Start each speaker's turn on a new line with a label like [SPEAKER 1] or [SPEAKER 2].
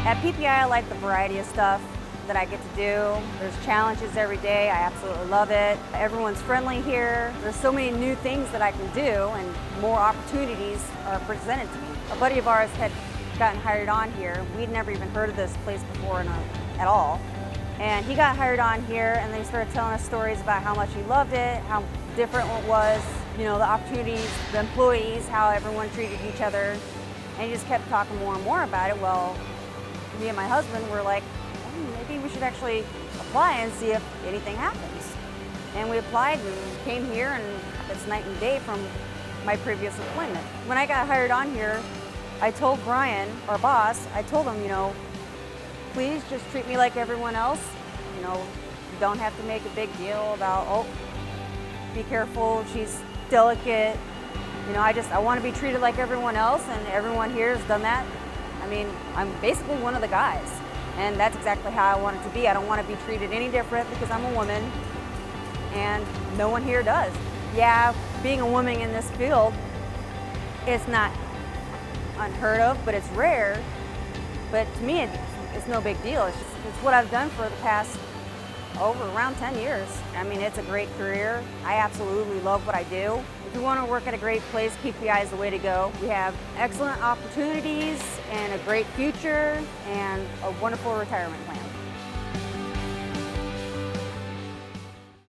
[SPEAKER 1] At PPI, I like the variety of stuff that I get to do. There's challenges every day. I absolutely love it. Everyone's friendly here. There's so many new things that I can do, and more opportunities are presented to me. A buddy of ours had gotten hired on here. We'd never even heard of this place before at all. And he got hired on here, and they started telling us stories about how much he loved it, how different it was, you know, the opportunities, the employees, how everyone treated each other. And he just kept talking more and more about it. Well, me and my husband were like, maybe we should actually apply and see if anything happens. And we applied and came here, and it's night and day from my previous employment. When I got hired on here, I told Brian, our boss, I told him, you know, please just treat me like everyone else. You know, you don't have to make a big deal about, oh, be careful, she's delicate. You know, I want to be treated like everyone else, and everyone here has done that. I mean, I'm basically one of the guys, and that's exactly how I want it to be. I don't want to be treated any different because I'm a woman, and no one here does. Yeah, being a woman in this field, it's not unheard of, but it's rare. But to me, it's no big deal. It's what I've done for the past around 10 years. I mean, it's a great career. I absolutely love what I do. If you want to work at a great place, PPI is the way to go. We have excellent opportunities and a great future and a wonderful retirement plan.